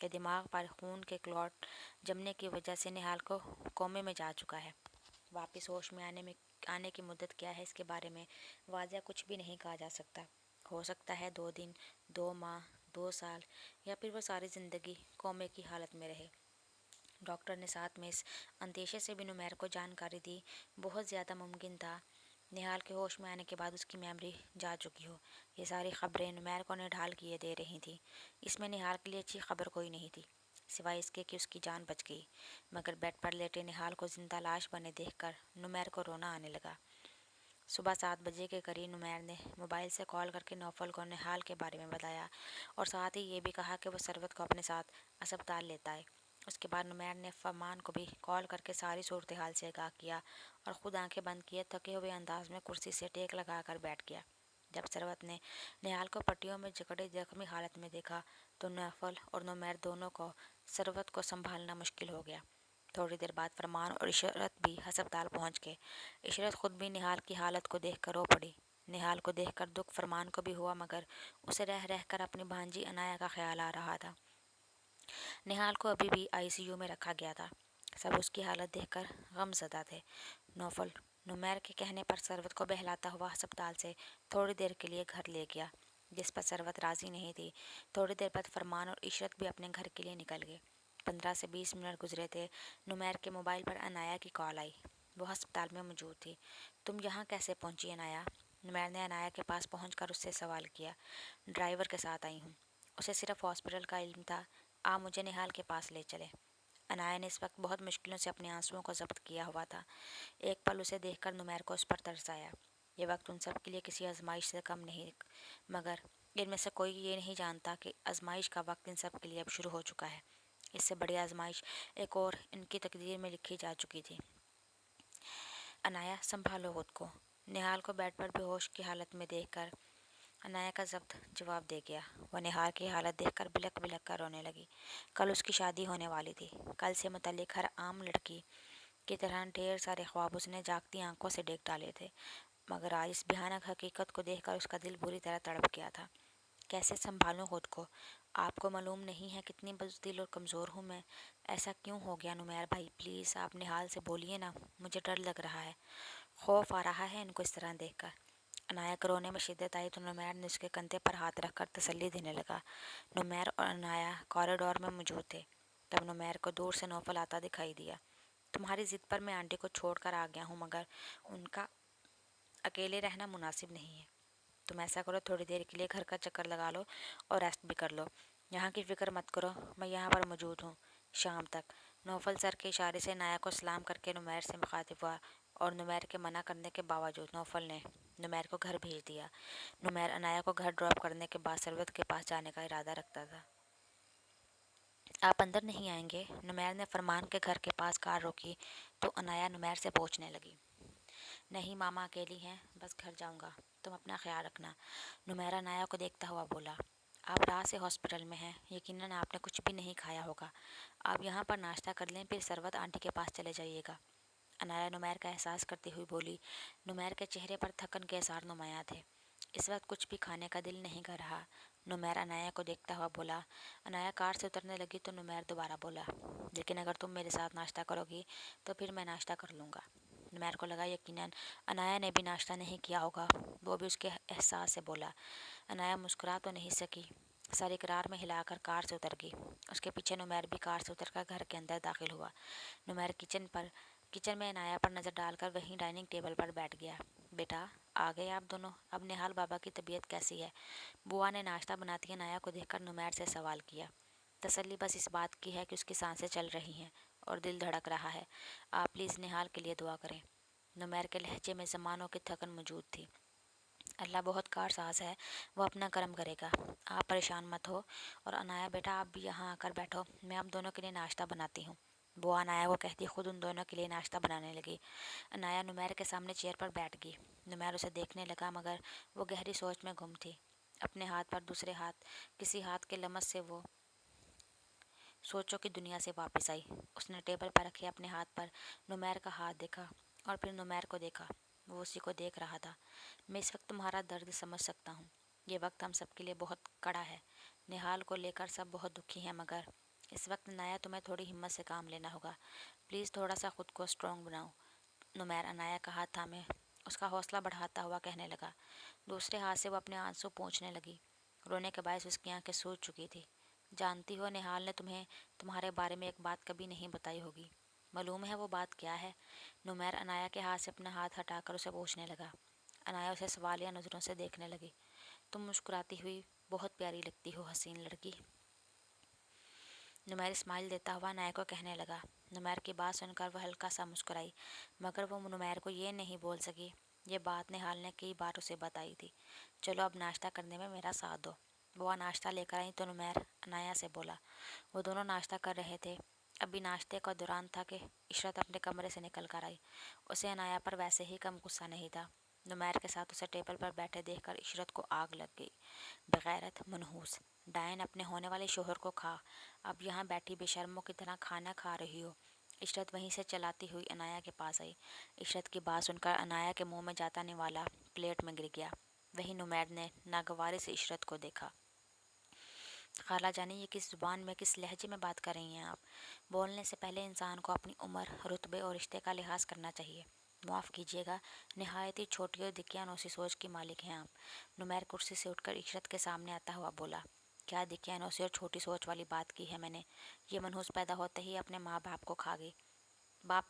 کہ دماغ پر خون کے کلوٹ جمنے کی وجہ سے نہال کو کومے میں جا چکا ہے۔ واپس ہوش میں آنے کی مدت کیا ہے، اس کے بارے میں واضح کچھ بھی نہیں کہا جا سکتا۔ ہو سکتا ہے 2 دن، 2 ماہ، 2 سال، یا پھر وہ ساری زندگی کومے کی حالت میں رہے۔ ڈاکٹر نے ساتھ میں اس اندیشے سے بھی نمیر کو جانکاری دی بہت زیادہ ممکن تھا نہال کے ہوش میں آنے کے بعد اس کی میموری جا چکی ہو۔ یہ ساری خبریں نمیر کو نڈھال کیے دے رہی تھیں۔ اس میں نہال کے لیے اچھی خبر کوئی نہیں تھی، سوائے اس کے کہ اس کی جان بچ گئی، مگر بیڈ پر لیٹے نہال کو زندہ لاش بنے دیکھ کر نمیر کو رونا آنے لگا۔ صبح 7 بجے کے قریب نمیر نے موبائل سے کال کر کے نوفل کو نہال کے بارے میں بتایا، اور ساتھ ہی یہ بھی کہا کہ وہ ثروت کو اپنے ساتھ اسپتال لیتا ہے۔ اس کے بعد نمیر نے فرمان کو بھی کال کر کے ساری صورتحال سے آگاہ کیا، اور خود آنکھیں بند کیے تھکے ہوئے انداز میں کرسی سے ٹیک لگا کر بیٹھ گیا۔ جب ثروت نے نہال کو پٹیوں میں جکڑے زخمی حالت میں دیکھا تو نوفل اور نمیر دونوں کو ثروت کو سنبھالنا مشکل ہو گیا۔ تھوڑی دیر بعد فرمان اور عشرت بھی ہسپتال پہنچ گئے۔ عشرت خود بھی نہال کی حالت کو دیکھ کر رو پڑی۔ نہال کو دیکھ کر دکھ فرمان کو بھی ہوا، مگر اسے رہ رہ کر اپنی بھانجی عنایا کا خیال آ رہا تھا۔ نہال کو ابھی بھی ICU میں رکھا گیا تھا۔ سب اس کی حالت دیکھ کر غم زدہ تھے۔ نوفل نمیر کے کہنے پر ثروت کو بہلاتا ہوا ہسپتال سے تھوڑی دیر کے لیے گھر لے گیا، جس پر ثروت راضی نہیں تھی۔ تھوڑی دیر بعد فرمان اور عشرت بھی اپنے گھر کے لیے نکل گئے۔ 15 سے 20 منٹ گزرے تھے، نمیر کے موبائل پر عنایا کی کال آئی۔ وہ ہسپتال میں موجود تھی۔ تم یہاں کیسے پہنچی عنایا؟ نمیر نے عنایا کے پاس پہنچ کر اس سے سوال کیا۔ ڈرائیور کے ساتھ آئی ہوں۔ اسے صرف ہاسپٹل کا علم تھا، آپ مجھے نہال کے پاس لے چلے۔ عنایا نے اس وقت بہت مشکلوں سے اپنے آنسوؤں کو ضبط کیا ہوا تھا۔ ایک پل اسے دیکھ کر نمیر کو اس پر ترس آیا۔ یہ وقت ان سب کے لیے کسی آزمائش سے کم نہیں، مگر ان میں سے کوئی یہ نہیں جانتا کہ آزمائش کا وقت ان سب کے لیے اب شروع ہو چکا ہے۔ اس سے بڑی آزمائش ایک اور ان کی تقدیر میں لکھی جا چکی تھی۔ عنایا سنبھالو خود کو۔ نہال کو بیڈ پر بے ہوش کی حالت میں دیکھ کر عنایا کا ضبط جواب دے گیا۔ وہ نہال کی حالت دیکھ کر بلک بلک کر رونے لگی۔ کل اس کی شادی ہونے والی تھی۔ کل سے متعلق ہر عام لڑکی کی طرح ڈھیر سارے خواب اس نے جاگتی آنکھوں سے دیکھ ڈالے تھے، مگر آج اس بھیانک حقیقت کو دیکھ کر اس کا دل بری طرح تڑپ گیا تھا۔ کیسے سنبھالوں خود کو؟ آپ کو معلوم نہیں ہے کتنی بزدل اور کمزور ہوں میں۔ ایسا کیوں ہو گیا نمیر بھائی؟ پلیز آپ نہال سے بولیے نا، مجھے ڈر لگ رہا ہے، خوف آ رہا ہے ان کو اس طرح دیکھ کر۔ عنایا کے رونے میں شدت آئی تو نمیر نے اس کے کندھے پر ہاتھ رکھ کر تسلی دینے لگا۔ نمیر اور عنایا کوریڈور میں موجود تھے۔ تب نمیر کو دور سے نوفل آتا دکھائی دیا۔ تمہاری ضد پر میں آنٹی کو چھوڑ کر آ گیا ہوں، مگر ان کا اکیلے رہنا مناسب نہیں ہے۔ تم ایسا کرو، تھوڑی دیر کے لیے گھر کا چکر لگا لو اور ریسٹ بھی کر لو۔ یہاں کی فکر مت کرو، میں یہاں پر موجود ہوں شام تک۔ نوفل سر کے اشارے سے عنایا کو سلام کر کے نمیر سے مخاطب ہوا، اور نمیر کے منع کرنے کے باوجود نوفل نے نمیر کو گھر بھیج دیا۔ نمیر عنایا کو گھر ڈراپ کرنے کے بعد ثروت کے پاس جانے کا ارادہ رکھتا تھا۔ آپ اندر نہیں آئیں گے؟ نمیر نے فرمان کے گھر کے پاس کار روکی تو عنایا نمیر سے پوچھنے لگی۔ نہیں ماما اکیلی ہیں، بس گھر جاؤں گا، تم اپنا خیال رکھنا، نمیر عنایا کو دیکھتا ہوا بولا۔ آپ رات سے ہاسپٹل میں ہیں، یقیناً آپ نے کچھ بھی نہیں کھایا ہوگا، آپ یہاں پر ناشتہ کر لیں، پھر ثروت آنٹی کے پاس چلے جائیے گا، عنایا نمیر کا احساس کرتی ہوئی بولی۔ نمیر کے چہرے پر تھکن کے آثار نمایاں تھے۔ اس وقت کچھ بھی کھانے کا دل نہیں کر رہا، نمیر عنایا کو دیکھتا ہوا بولا۔ عنایا کار سے اترنے لگی تو نمیر دوبارہ بولا، لیکن اگر تم میرے ساتھ ناشتہ کرو گی تو پھر میں ناشتہ کر لوں گا۔ نمیر کو لگا یقیناً عنایا نے بھی ناشتہ نہیں کیا ہوگا، وہ بھی اس کے احساس سے بولا۔ عنایا مسکرا تو نہیں سکی، سر اقرار میں ہلا کر کار سے اتر گئی۔ اس کے پیچھے نمیر بھی کار سے اتر کر گھر کے اندر داخل ہوا۔ نمیر کچن میں عنایا پر نظر ڈال کر وہیں ڈائننگ ٹیبل پر بیٹھ گیا۔ بیٹا آ گئے آپ دونوں، اب نہال بابا کی طبیعت کیسی ہے؟ بوا نے ناشتہ بناتی عنایا کو دیکھ کر نمیر سے سوال کیا۔ تسلی بس اس بات کی ہے کہ اس کی سانسیں چل رہی ہیں اور دل دھڑک رہا ہے، آپ پلیز نہال کے لیے دعا کریں۔ نمیر کے لہجے میں زمانوں کی تھکن موجود تھی۔ اللہ بہت کارساز ہے، وہ اپنا کرم کرے گا، آپ پریشان مت ہو، اور عنایا بیٹا آپ بھی یہاں آ کر بیٹھو، میں آپ دونوں کے لیے ناشتہ بناتی ہوں۔ بوا عنایا کو کہتی خود ان دونوں کے لیے ناشتہ بنانے لگی۔ عنایا نمیر کے سامنے چیئر پر بیٹھ گئی۔ نمیر اسے دیکھنے لگا، مگر وہ گہری سوچ میں گم تھی۔ اپنے ہاتھ پر دوسرے کسی ہاتھ کے لمس سے وہ سوچوں کی دنیا سے واپس آئی۔ اس نے ٹیبل پر رکھے اپنے ہاتھ پر نمیر کا ہاتھ دیکھا اور پھر نمیر کو دیکھا، وہ اسی کو دیکھ رہا تھا۔ میں اس وقت تمہارا درد سمجھ سکتا ہوں، یہ وقت ہم سب کے لیے بہت کڑا ہے، نہال کو لے کر سب بہت دکھی ہیں، مگر اس وقت انایا تمہیں تھوڑی ہمت سے کام لینا ہوگا، پلیز تھوڑا سا خود کو اسٹرانگ بناؤ۔ نمیر انایا کا ہاتھ تھامے اس کا حوصلہ بڑھاتا ہوا کہنے لگا۔ دوسرے ہاتھ سے وہ اپنے آنسو پونچھنے لگی۔ رونے کے باعث اس کی آنکھیں سوج چکی تھی۔ جانتی ہو نہال نے تمہیں تمہارے بارے میں ایک بات کبھی نہیں بتائی ہوگی، معلوم ہے وہ بات کیا ہے؟ نمیر انایا کے ہاتھ سے اپنا ہاتھ ہٹا کر اسے پوچھنے لگا۔ انایا اسے سوالیہ نظروں سے دیکھنے لگی۔ تم مسکراتی ہوئی بہت پیاری لگتی ہو حسین لڑکی۔ نمیر اسمائل دیتا ہوا انایا کو کہنے لگا۔ نمیر کی بات سن کر وہ ہلکا سا مسکرائی، مگر وہ نمیر کو یہ نہیں بول سکی۔ یہ بات نہال نے کئی بار اسے بتائی تھی۔ چلو اب ناشتہ کرنے میں میرا ساتھ دو۔ وہ ناشتہ لے کر آئیں تو نمیر انایا سے بولا۔ وہ دونوں ناشتہ کر رہے تھے۔ ابھی ناشتے کا دوران تھا کہ عشرت اپنے کمرے سے نکل کر آئی۔ اسے انایا پر ویسے ہی کم غصہ نہیں تھا۔ نمیر کے ساتھ اسے ٹیبل پر بیٹھے دیکھ کر عشرت کو آگ لگ گئی۔ بغیرت، منحوس، ڈائن، اپنے ہونے والے شوہر کو کھا، اب یہاں بیٹھی بے شرموں کی طرح کھانا کھا رہی ہو۔ عشرت وہیں سے چلاتی ہوئی انایا کے پاس آئی۔ عشرت کی بات سن کر انایا کے منہ میں جاتا نوالا پلیٹ میں گر گیا۔ وہیں نمیر نے ناگواری سے عشرت کو دیکھا۔ خالہ جانی، یہ کس زبان میں، کس لہجے میں بات کر رہی ہیں آپ؟ بولنے سے پہلے انسان کو اپنی عمر، رتبے اور رشتے کا لحاظ کرنا چاہیے۔ معاف کیجیے گا، نہایت ہی چھوٹی اور دقیانوسی سوچ کی مالک ہیں آپ۔ نمیر کرسی سے اٹھ کر عشرت کے سامنے آتا ہوا بولا۔ کیا دقیانوسی اور چھوٹی سوچ والی بات کی ہے میں نے؟ یہ منحوس پیدا ہوتے ہی اپنے ماں باپ کو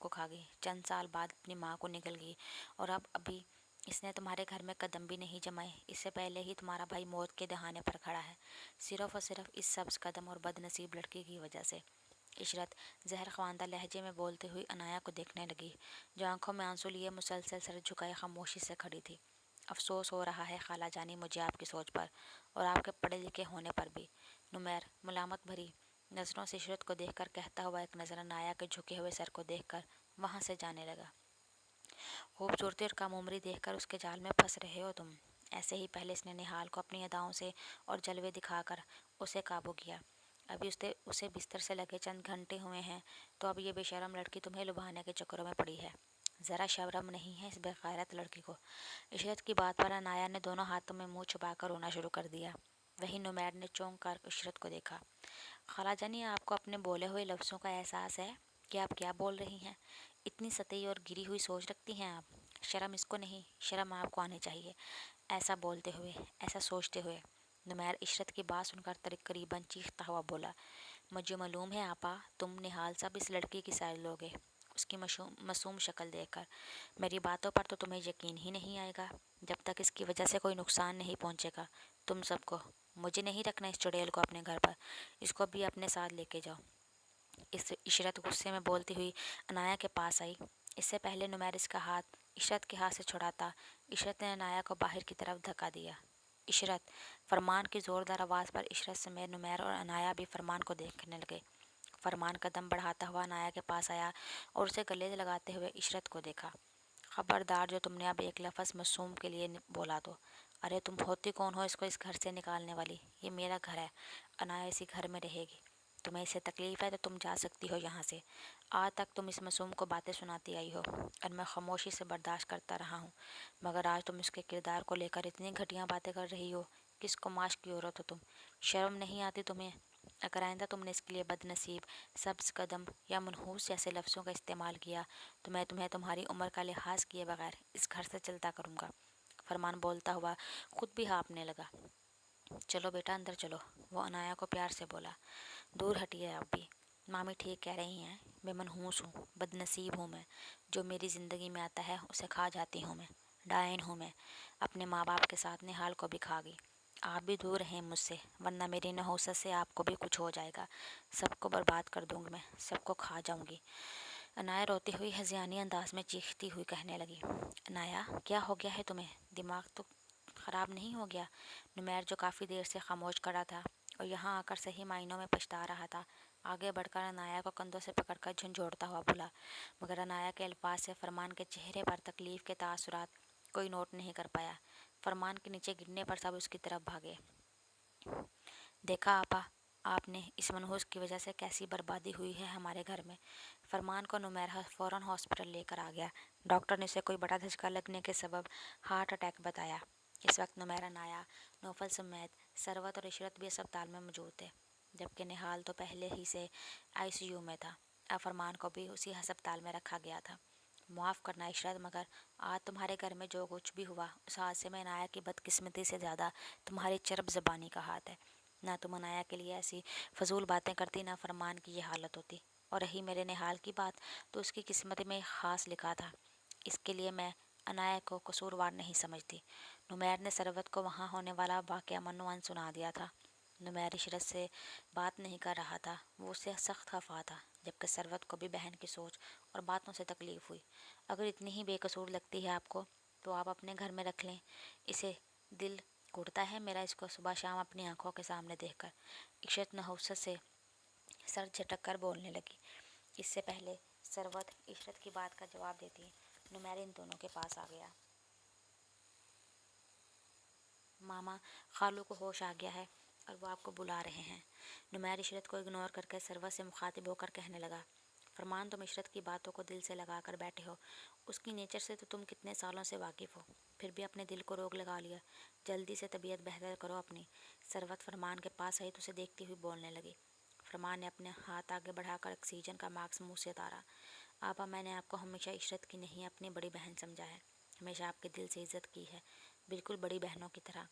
کھا گئی، چند سال بعد اپنی ماں کو نگل گئی، اور ابھی اس نے تمہارے گھر میں قدم بھی نہیں جمائے، اس سے پہلے ہی تمہارا بھائی موت کے دہانے پر کھڑا ہے، صرف اور صرف اس سبز قدم اور بد نصیب لڑکی کی وجہ سے۔ عشرت زہر خواندہ لہجے میں بولتے ہوئی انایا کو دیکھنے لگی، جو آنکھوں میں آنسو لیے مسلسل سر جھکائے خاموشی سے کھڑی تھی۔ افسوس ہو رہا ہے خالہ جانی مجھے آپ کی سوچ پر، اور آپ کے پڑھے لکھے ہونے پر بھی۔ نمیر ملامت بھری نظروں سے عشرت کو دیکھ کر کہتا ہوا ایک نظر انایا کے جھکے ہوئے سر کو دیکھ کر وہاں سے جانے لگا۔ خوبصورتی اور کم عمری دیکھ کر اس کے جال میں پھنس رہے ہو تم۔ ایسے ہی پہلے اس نے نہال کو اپنی اداؤں سے اور جلوے دکھا کر اسے قابو کیا۔ ابھی اسے بستر سے لگے چند گھنٹے ہوئے ہیں تو اب یہ بے شرم لڑکی تمہیں لبھانے کے چکروں میں پڑی ہے۔ ذرا شرم نہیں ہے اس بے غیرت لڑکی کو؟ عشرت کی بات پر انایا نے دونوں ہاتھوں میں منہ چھپا کر رونا شروع کر دیا۔ وہیں نمیر نے چونک کر عشرت کو دیکھا۔ خالہ جانی، آپ کو اپنے بولے ہوئے لفظوں کا احساس ہے کہ آپ کیا بول رہی ہیں؟ اتنی سطحی اور گری ہوئی سوچ رکھتی ہیں آپ؟ شرم اس کو نہیں، شرم آپ کو آنی چاہیے ایسا بولتے ہوئے، ایسا سوچتے ہوئے۔ نمیر عشرت کی بات سن کر قریباً چیختا ہوا بولا۔ مجھے معلوم ہے آپا، تم نہال سب اس لڑکی کی سائڈ لوگے، اس کی معصوم شکل دیکھ کر۔ میری باتوں پر تو تمہیں یقین ہی نہیں آئے گا جب تک اس کی وجہ سے کوئی نقصان نہیں پہنچے گا تم سب کو۔ مجھے نہیں رکھنا اس چڑیل کو اپنے گھر پر، اس کو بھی اپنے ساتھ لے کے جاؤ۔ اس عشرت غصے میں بولتی ہوئی انایا کے پاس آئی۔ اس سے پہلے نمیر اس کا ہاتھ عشرت کے ہاتھ سے چھڑاتا، عشرت نے انایا کو باہر کی طرف دھکا دیا۔ عشرت! فرمان کی زوردار آواز پر عشرت سمیت نمیر اور انایا بھی فرمان کو دیکھنے لگے۔ فرمان قدم بڑھاتا ہوا انایا کے پاس آیا اور اسے گلے لگاتے ہوئے عشرت کو دیکھا۔ خبردار جو تم نے اب ایک لفظ معصوم کے لیے بولا تو۔ ارے تم ہوتی کون ہو اس کو اس گھر سے نکالنے والی؟ یہ میرا گھر ہے، انایا اسی گھر میں رہے گی۔ تمہیں اس سے تکلیف ہے تو تم جا سکتی ہو یہاں سے۔ آج تک تم اس معصوم کو باتیں سناتی آئی ہو اور میں خاموشی سے برداشت کرتا رہا ہوں، مگر آج تم اس کے کردار کو لے کر اتنی گھٹیا باتیں کر رہی ہو۔ کس کو معاش کی عورت ہو تم؟ شرم نہیں آتی تمہیں؟ اگر آئندہ تم نے اس کے لیے بد نصیب، سبز قدم یا منحوس جیسے لفظوں کا استعمال کیا تو میں تمہیں تمہاری عمر کا لحاظ کیے بغیر اس گھر سے چلتا کروں گا۔ فرمان بولتا ہوا خود بھی ہانپنے لگا۔ چلو بیٹا اندر چلو، وہ انایا کو پیار سے بولا۔ دور ہٹیے آپ بھی، مامی ٹھیک کہہ رہی ہیں، میں منحوس ہوں، بد نصیب ہوں میں، جو میری زندگی میں آتا ہے اسے کھا جاتی ہوں میں، ڈائن ہوں میں، اپنے ماں باپ کے ساتھ نہال کو بھی کھا گئی۔ آپ بھی دور رہیں مجھ سے، ورنہ میری نحوست سے آپ کو بھی کچھ ہو جائے گا، سب کو برباد کر دوں گی میں، سب کو کھا جاؤں گی۔ انایا روتی ہوئی ہذیانی انداز میں چیختی ہوئی کہنے لگی۔ انایا کیا ہو گیا ہے تمہیں؟ دماغ تو خراب نہیں ہو گیا؟ نمیر جو کافی دیر سے خاموش کھڑا تھا اور یہاں آ کر صحیح معنوں میں پچھتا رہا تھا، آگے بڑھ کر انایا کو کندھوں سے پکڑ کر جھنجھوڑتا ہوا بولا، مگر انایا کے الفاظ سے فرمان کے چہرے پر تکلیف کے تاثرات کوئی نوٹ نہیں کر پایا۔ فرمان کے نیچے گرنے پر سب اس کی طرف بھاگے۔ دیکھا آپا، آپ نے اس منحوس کی وجہ سے کیسی بربادی ہوئی ہے ہمارے گھر میں۔ فرمان کو نمیر فوراً ہاسپٹل لے کر آ گیا۔ ڈاکٹر نے اسے کوئی بڑا دھچکا لگنے کے سبب ہارٹ اٹیک بتایا۔ اس وقت نمیر، انایا، نوفل سمیت ثروت اور عشرت بھی اسپتال میں موجود تھے۔ جبکہ نہال تو پہلے ہی سے ICU میں تھا۔ اب فرمان کو بھی اسی ہسپتال میں رکھا گیا تھا۔ معاف کرنا عشرت، مگر آج تمہارے گھر میں جو کچھ بھی ہوا، اس حادثے میں عنایا کی بدقسمتی سے زیادہ تمہاری چرب زبانی کا ہاتھ ہے۔ نہ تم عنایا کے لیے ایسی فضول باتیں کرتی، نہ فرمان کی یہ حالت ہوتی۔ اور رہی میرے نہال کی بات، تو اس کی قسمت میں خاص لکھا تھا۔ اس کے لیے میں عنایا کو قصوروار نہیں سمجھتی۔ نمیر نے ثروت کو وہاں ہونے والا واقعہ منوان سنا دیا تھا۔ نمیر عشرت سے بات نہیں کر رہا تھا، وہ اس سے سخت خفا تھا، جبکہ ثروت کو بھی بہن کی سوچ اور باتوں سے تکلیف ہوئی۔ اگر اتنی ہی بے قصور لگتی ہے آپ کو، تو آپ اپنے گھر میں رکھ لیں۔ اسے دل گھٹتا ہے میرا اس کو صبح شام اپنی آنکھوں کے سامنے دیکھ کر۔ عشرت نحوست سے سر جھٹک کر بولنے لگی۔ اس سے پہلے ثروت عشرت کی بات کا جواب دیتی، نمیر ان دونوں کے پاس آ گیا۔ ماما، خالو کو ہوش آ گیا ہے اور وہ آپ کو بلا رہے ہیں۔ نمیر عشرت کو اگنور کر کے ثروت سے مخاطب ہو کر کہنے لگا۔ فرمان، تم عشرت کی باتوں کو دل سے لگا کر بیٹھے ہو۔ اس کی نیچر سے تو تم کتنے سالوں سے واقف ہو، پھر بھی اپنے دل کو روک لگا لیا۔ جلدی سے طبیعت بہتر کرو اپنی۔ ثروت فرمان کے پاس آئی تو اسے دیکھتی ہوئی بولنے لگی۔ فرمان نے اپنے ہاتھ آگے بڑھا کر آکسیجن کا ماسک منہ سے اتارا۔ آپا، میں نے آپ کو ہمیشہ عشرت کی نہیں اپنی بڑی بہن سمجھا ہے، ہمیشہ آپ کے دل سے عزت کی ہے، بالکل بڑی بہنوں کی طرح۔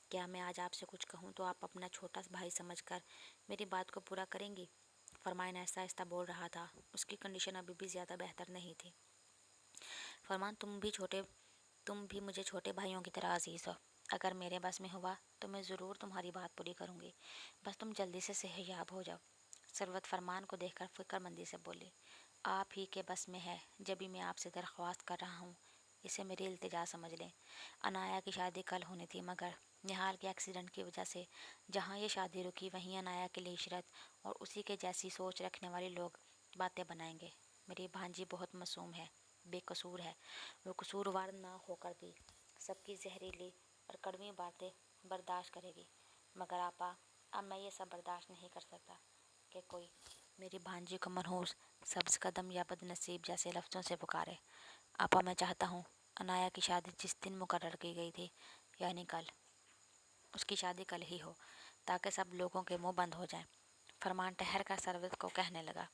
کیا میں آج آپ سے کچھ کہوں تو آپ اپنا چھوٹا بھائی سمجھ کر میری بات کو پورا کریں گی؟ فرمان آہستہ آہستہ بول رہا تھا، اس کی کنڈیشن ابھی بھی زیادہ بہتر نہیں تھی۔ فرمان، تم بھی مجھے چھوٹے بھائیوں کی طرح عزیز ہو۔ اگر میرے بس میں ہوا تو میں ضرور تمہاری بات پوری کروں گی، بس تم جلدی سے صحت یاب ہو جاؤ۔ ثروت فرمان کو دیکھ کر فکر مندی سے بولی، آپ ہی کے بس میں ہے جبھی میں آپ سے درخواست کر رہا ہوں، اسے میری التجا سمجھ لیں۔ عنایا کی شادی کل ہونی تھی، مگر نہال کے ایکسیڈنٹ کی وجہ سے جہاں یہ شادی رکی، وہیں عنایا کے لیے عشرت اور اسی کے جیسی سوچ رکھنے والے لوگ باتیں بنائیں گے۔ میری بھانجی بہت معصوم ہے، بے قصور ہے، وہ قصوروار نہ ہو کر بھی سب کی زہریلی اور کڑوی باتیں برداشت کرے گی۔ مگر آپا، اب میں یہ سب برداشت نہیں کر سکتا کہ کوئی میری بھانجی کو منحوس، سبز قدم یا بد نصیب جیسے لفظوں سے پکارے۔ آپا، میں چاہتا ہوں عنایا کی شادی جس دن مقرر کی گئی تھی، یعنی کل، اس کی شادی کل ہی ہو، تاکہ سب لوگوں کے منہ بند ہو جائیں۔ فرمان ٹھہر کر ثروت کو کہنے لگا،